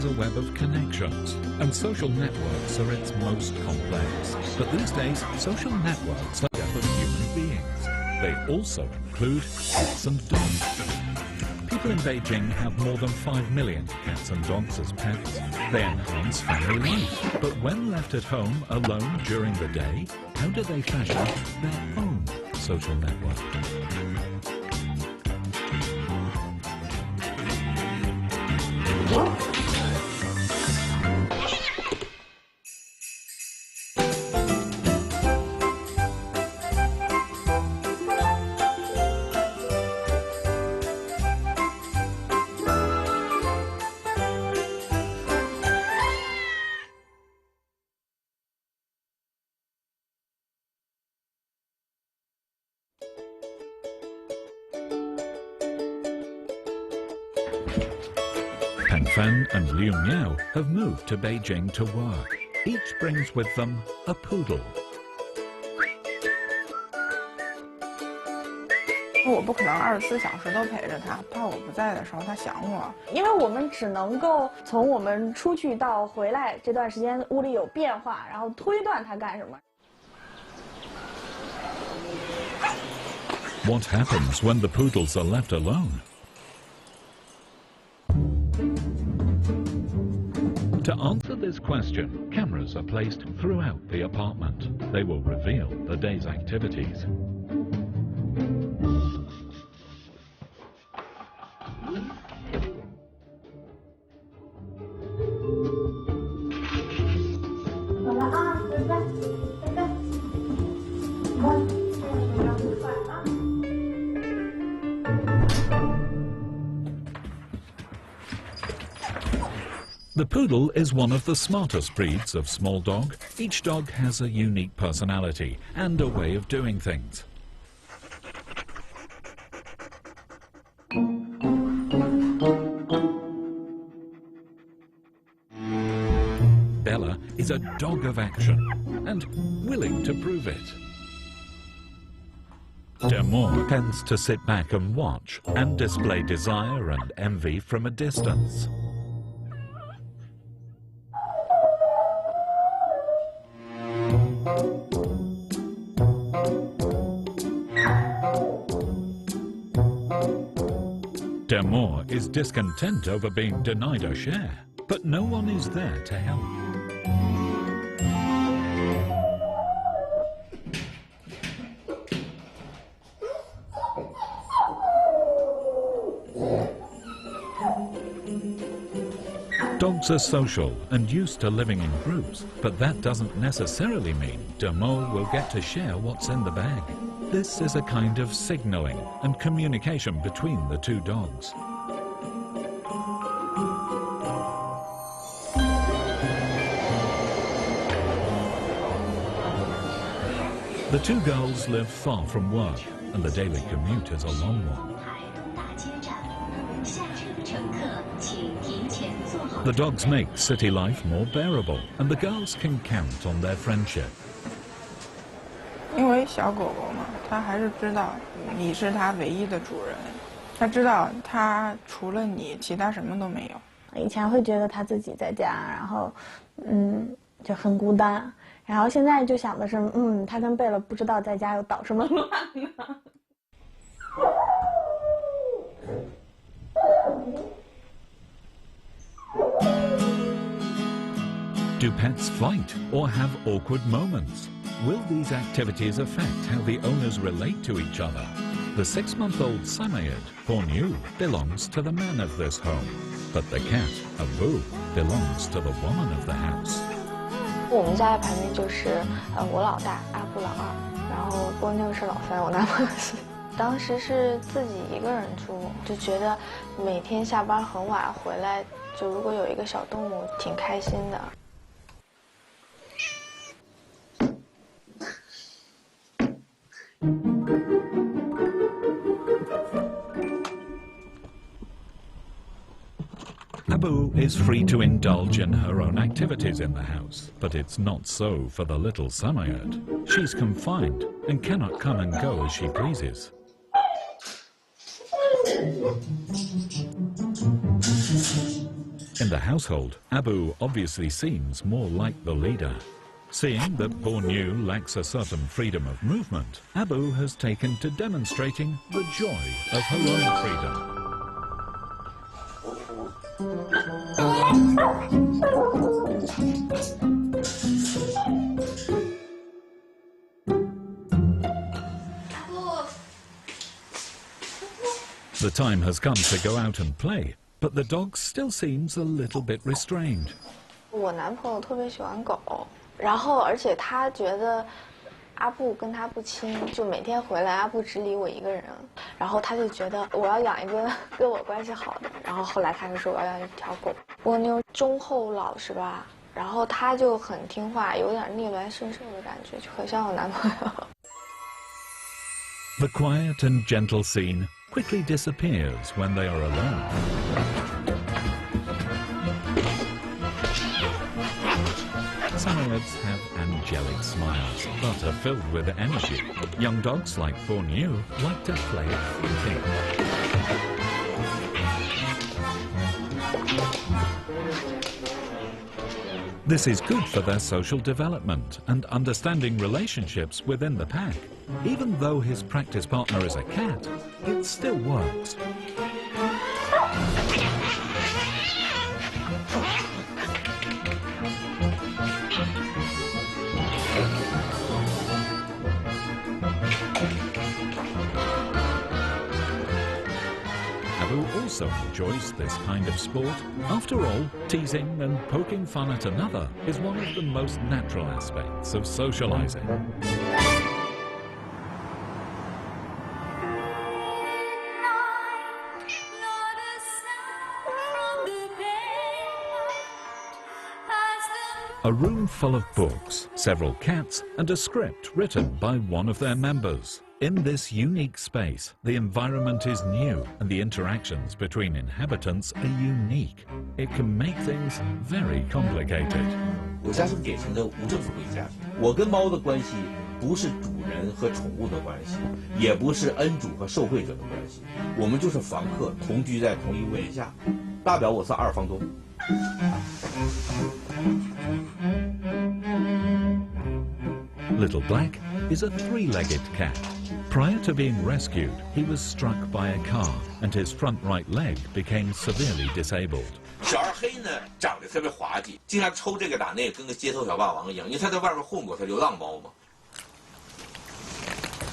is a web of connections, and social networks are its most complex. But these days, social networks are made up of human beings. They also include cats and dogs. People in Beijing have more than 5 million cats and dogs as pets. They enhance family life. But when left at home alone during the day, how do they fashion their own social network? Fan and Liu Miao have moved to Beijing to work. Each brings with them a poodle. 我不可能24小时都陪着他，怕我不在的时候他想我。因为我们只能够从我们出去到回来这段时间屋里有变化，然后推断他干什么。What happens when the poodles are left alone? To answer this question, cameras are placed throughout the apartment. They will reveal the day's activities. The poodle is one of the smartest breeds of small dog. Each dog has a unique personality and a way of doing things. Bella is a dog of action and willing to prove it. Demour tends to sit back and watch and display desire and envy from a distance. Demour is discontent over being denied a share, but no one is there to help. Dogs are social and used to living in groups, but that doesn't necessarily mean Demour will get to share what's in the bag. This is a kind of signaling and communication between the two dogs. The two girls live far from work, and the daily commute is a long one. The dogs make city life more bearable, and the girls can count on their friendship. 因为小狗狗嘛，它还是知道你是它唯一的主人，它知道它除了你，其他什么都没有。以前会觉得它自己在家，然后就很孤单，然后现在就想的是，它跟贝勒不知道在家又捣什么乱呢。Do pets fight or have awkward moments? Will these activities affect how the owners relate to each other? The 6-month-old Samayed, Pornu, belongs to the man of this home, but the cat, Abu, belongs to the woman of the house. 我们家的排名就是我老大，阿布老二，然后波妞是老三，我男朋友是。当时是自己一个人住，就觉得每天下班很晚回来，就如果有一个小动物，挺开心的。 Abu is free to indulge in her own activities in the house, but it's not so for the little Samayed. She's confined and cannot come and go as she pleases. In the household, Abu obviously seems more like the leader. Seeing that Bornu lacks a certain freedom of movement, Abu has taken to demonstrating the joy of her own freedom. The time has come to go out and play, but the dog still seems a little bit restrained. 我男朋友特别喜欢狗，然后而且他觉得阿布跟他不亲，就每天回来阿布只理我一个人，然后他就觉得我要养一个跟我关系好的，然后后来他就说我要养一条狗。蜗妞忠厚老实吧，然后他就很听话，有点逆来顺受的感觉，就很像我男朋友。The quiet and gentle scene quickly disappears when they are alone. Samoyeds have angelic smiles, but are filled with energy. Young dogs like Bornu like to play at fleeting. This is good for their social development and understanding relationships within the pack. Even though his practice partner is a cat, it still works. Abu also enjoys this kind of sport. After all, teasing and poking fun at another is one of the most natural aspects of socializing. A room full of books, several cats, and a script written by one of their members. In this unique space, the environment is new and the interactions between inhabitants are unique. It can make things very complicated. 我家是典型的无政府主义家庭。我跟猫的关系不是主人和宠物的关系，也不是恩主和受惠者的关系，我们就是房客，同居在同一屋檐下。大表我是二房东。 Little Black is a three-legged cat. Prior to being rescued, he was struck by a car and his front right leg became severely disabled. 小二黑呢，长得特别滑稽，经常抽这个打那个，跟个街头小霸王一样，因为他在外面混过，他流浪猫嘛。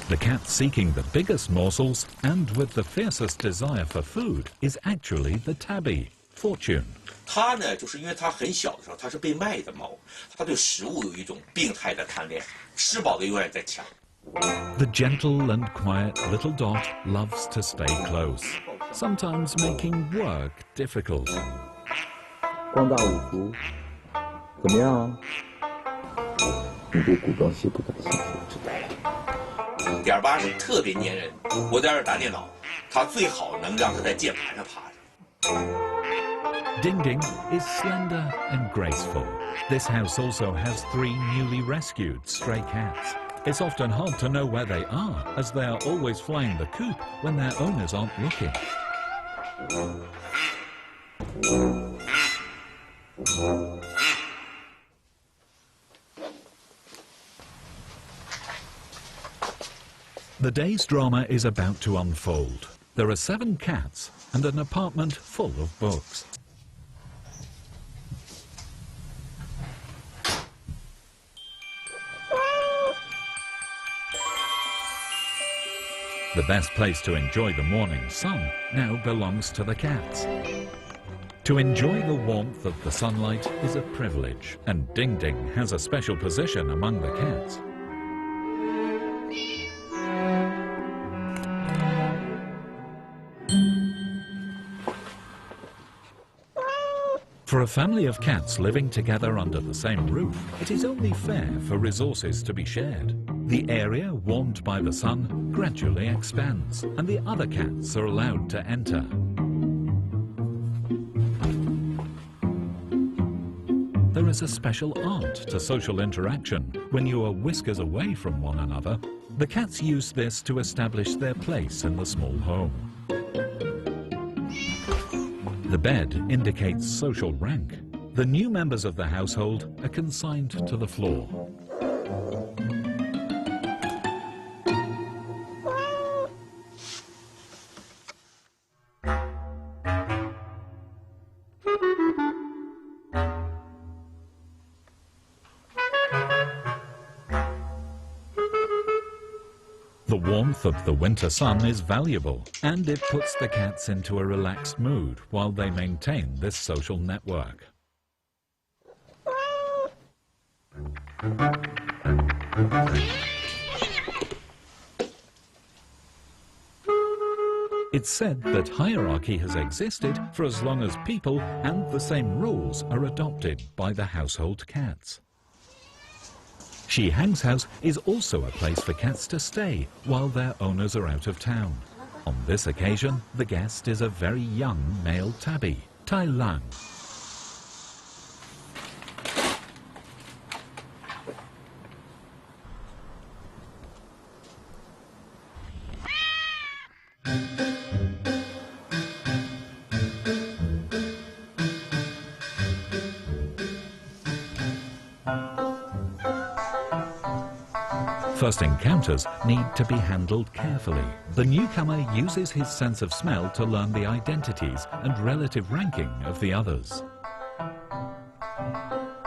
The cat seeking the biggest morsels and with the fiercest desire for food is actually the tabby, Fortune. 它呢，就是因为它很小的时候，它是被卖的猫，它对食物有一种病态的贪恋，吃饱的永远在抢。 The gentle and quiet little dot loves to stay close, sometimes making work difficult. 光大五福，怎么样啊？你对古装戏不感兴趣，我知道了。点8是特别粘人，我在这儿打电脑，它最好能让它在键盘上趴着。 Ding Ding is slender and graceful. This house also has 3 newly rescued stray cats. It's often hard to know where they are, as they are always flying the coop when their owners aren't looking. The day's drama is about to unfold. There are 7 cats and an apartment full of books. The best place to enjoy the morning sun now belongs to the cats. To enjoy the warmth of the sunlight is a privilege, and Ding Ding has a special position among the cats. For a family of cats living together under the same roof, it is only fair for resources to be shared. The area warmed by the sun gradually expands, and the other cats are allowed to enter. There is a special art to social interaction. When you are whiskers away from one another, the cats use this to establish their place in the small home. The bed indicates social rank. The new members of the household are consigned to the floor. The warmth of the winter sun is valuable, and it puts the cats into a relaxed mood while they maintain this social network. It's said that hierarchy has existed for as long as people and the same rules are adopted by the household cats. She Hang's house is also a place for cats to stay while their owners are out of town. On this occasion, the guest is a very young male tabby, Tai Lang. First encounters need to be handled carefully. The newcomer uses his sense of smell to learn the identities and relative ranking of the others.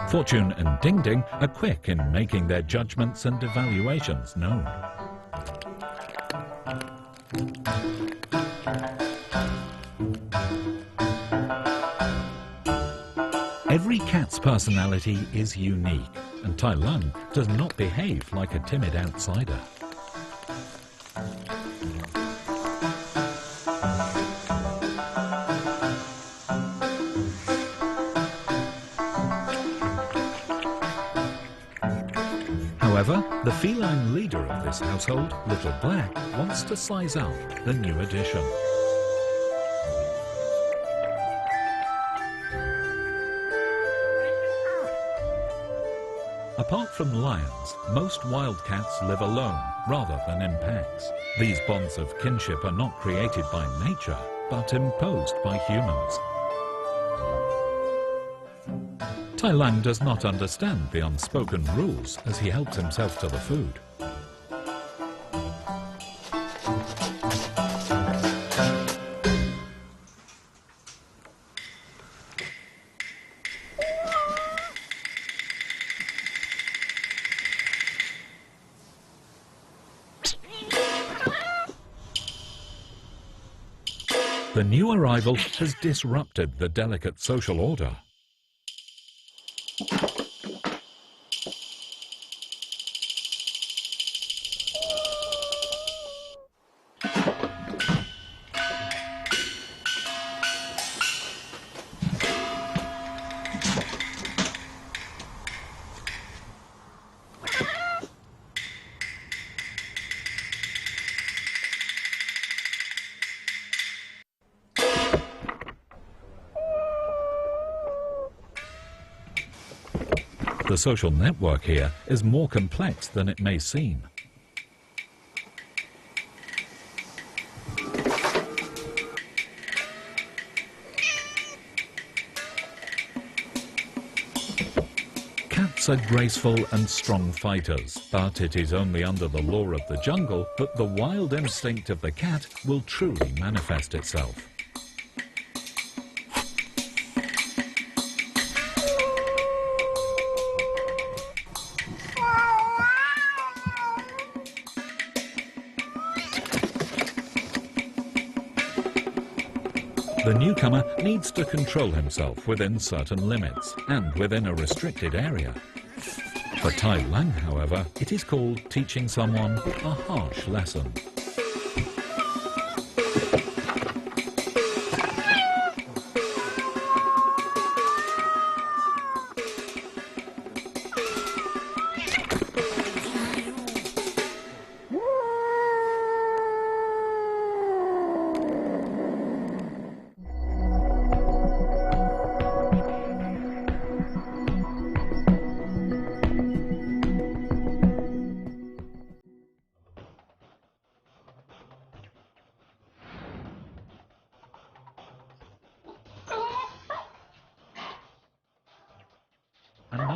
Fortune and Ding Ding are quick in making their judgments and evaluations known. Every cat's personality is unique, and Tai Lung does not behave like a timid outsider. However, the feline leader of this household, Little Black, wants to size up the new addition. Apart from lions, most wildcats live alone rather than in packs. These bonds of kinship are not created by nature, but imposed by humans. Tai Lang does not understand the unspoken rules as he helps himself to the food. The new arrival has disrupted the delicate social order. The social network here is more complex than it may seem. Cats are graceful and strong fighters, but it is only under the law of the jungle that the wild instinct of the cat will truly manifest itself. The newcomer needs to control himself within certain limits and within a restricted area. For Tai Lang, however, it is called teaching someone a harsh lesson.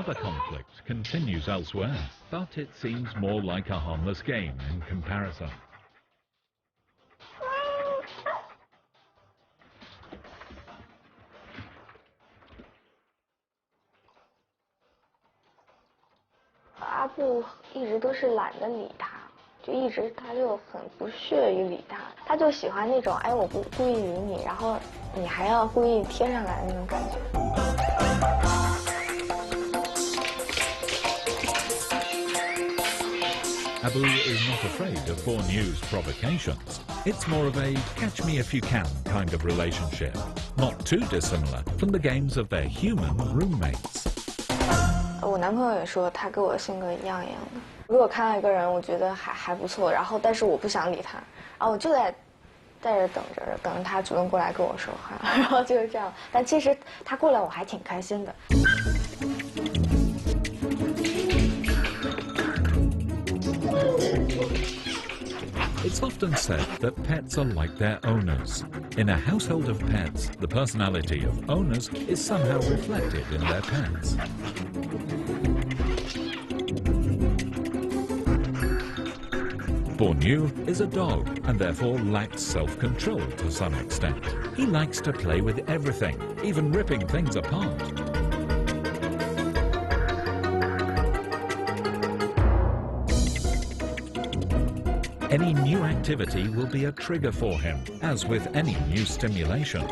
other conflict continues elsewhere, but it seems more like a harmless game in comparison.阿布一直都是懒得理他，他就很不屑于理他，他就喜欢那种哎我不故意理你，然后你还要故意贴上来那种感觉。Abu is not afraid of Bornew's provocations. It's more of a catch-me-if-you-can kind of relationship, not too dissimilar from the games of their human roommates. 我男朋友也说他跟我性格一样的。如果看到一个人，我觉得还不错，然后但是我不想理他，然后我就在这等着他主动过来跟我说话，然后就是这样。但其实他过来我还挺开心的。It's often said that pets are like their owners. In a household of pets, the personality of owners is somehow reflected in their pets. Bornew is a dog and therefore lacks self-control to some extent. He likes to play with everything, even ripping things apart. Any new activity will be a trigger for him, as with any new stimulation.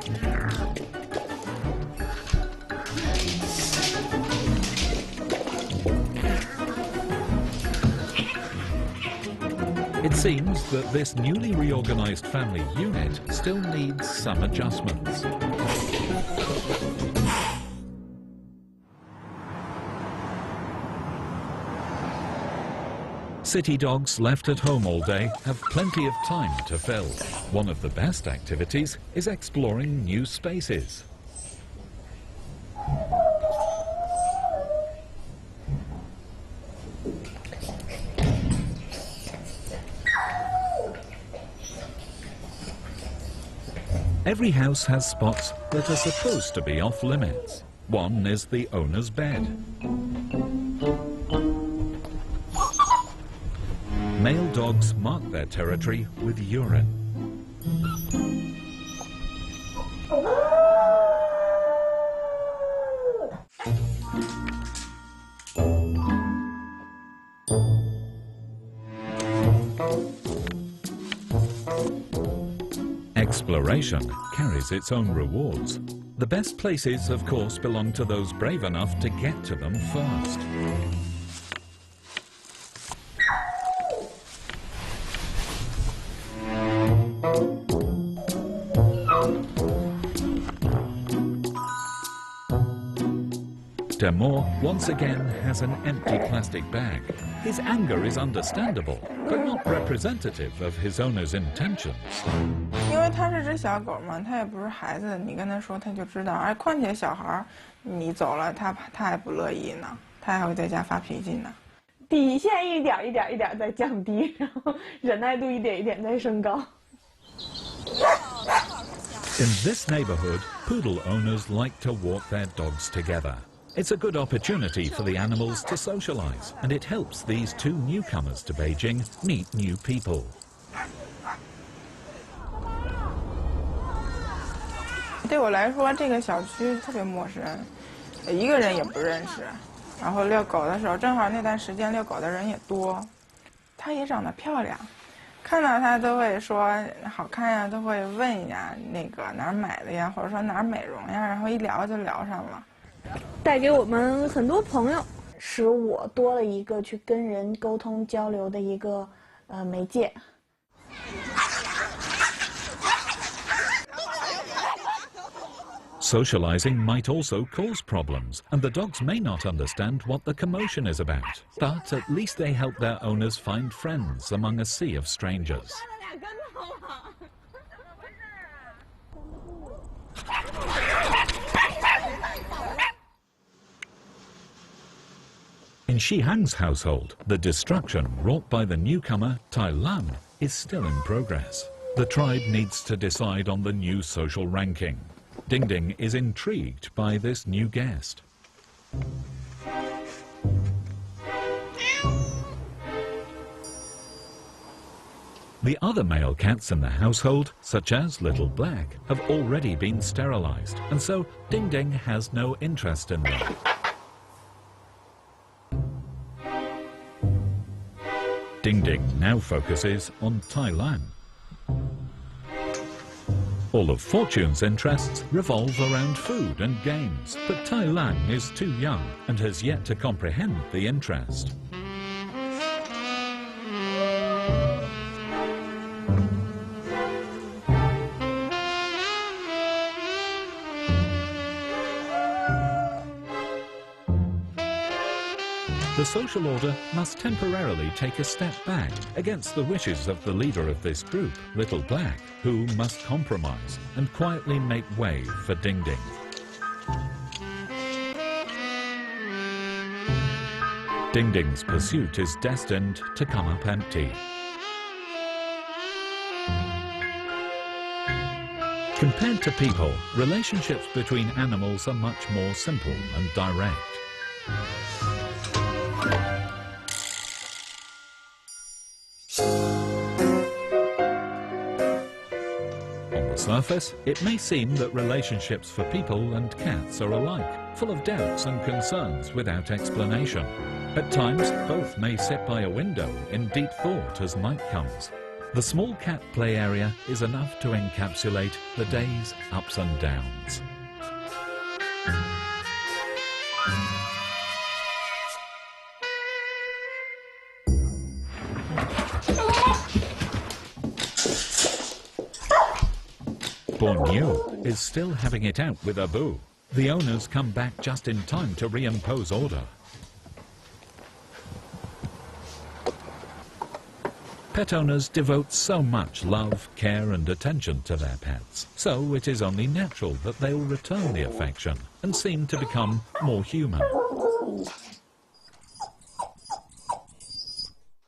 It seems that this newly reorganized family unit still needs some adjustments. City dogs left at home all day have plenty of time to fill. One of the best activities is exploring new spaces. Every house has spots that are supposed to be off limits. One is the owner's bed. Male dogs mark their territory with urine. Exploration carries its own rewards. The best places, of course, belong to those brave enough to get to them first. Demore once again has an empty plastic bag. His anger is understandable, but not representative of his owner's intentions. 因为它是只小狗嘛，它也不是孩子，你跟它说它就知道。而况且小孩，你走了，它还不乐意呢，它还会在家发脾气呢。底线一点一点在降低，然后忍耐度一点一点在升高。In this neighborhood, poodle owners like to walk their dogs together. It's a good opportunity for the animals to socialize, and it helps these two newcomers to Beijing meet new people. 对我来说，这个小区特别陌生，一个人也不认识。然后遛狗的时候，正好那段时间遛狗的人也多，它也长得漂亮，看到它都会说好看呀，都会问呀那个哪儿买的呀，或者说哪儿美容呀，然后一聊就聊上了。带给我们很多朋友，使我多了一个去跟人沟通交流的一个媒介。Socializing might also cause problems, and the dogs may not understand what the commotion is about. But at least they help their owners find friends among a sea of strangers. In Shihang's household, the destruction wrought by the newcomer, Tai Lam, is still in progress. The tribe needs to decide on the new social ranking. Ding Ding is intrigued by this new guest. The other male cats in the household, such as Little Black, have already been sterilized, and so Ding Ding has no interest in them. Ding Ding now focuses on Thailand. All of Fortune's interests revolve around food and games, but Thailand is too young and has yet to comprehend the interest. The social order must temporarily take a step back against the wishes of the leader of this group, Little Black, who must compromise and quietly make way for Ding Ding. Ding Ding's pursuit is destined to come up empty. Compared to people, relationships between animals are much more simple and direct. On the surface, it may seem that relationships for people and cats are alike, full of doubts and concerns without explanation. At times, both may sit by a window in deep thought as night comes. The small cat play area is enough to encapsulate the day's ups and downs. Borneo is still having it out with Abu. The owners come back just in time to reimpose order. Pet owners devote so much love, care and attention to their pets, so it is only natural that they'll return the affection and seem to become more human.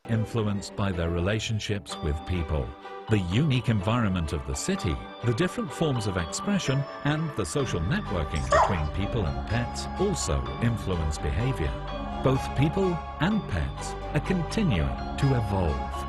Influenced by their relationships with people, the unique environment of the city, the different forms of expression and the social networking between people and pets also influence behavior. Both people and pets are continuing to evolve.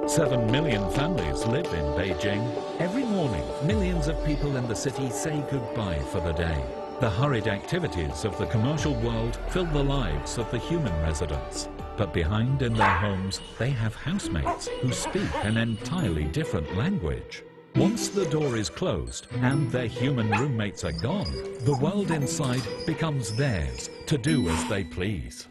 Seven million families live in Beijing. Every morning, millions of people in the city say goodbye for the day. The hurried activities of the commercial world fill the lives of the human residents. But behind in their homes, they have housemates who speak an entirely different language. Once the door is closed and their human roommates are gone, the world inside becomes theirs to do as they please.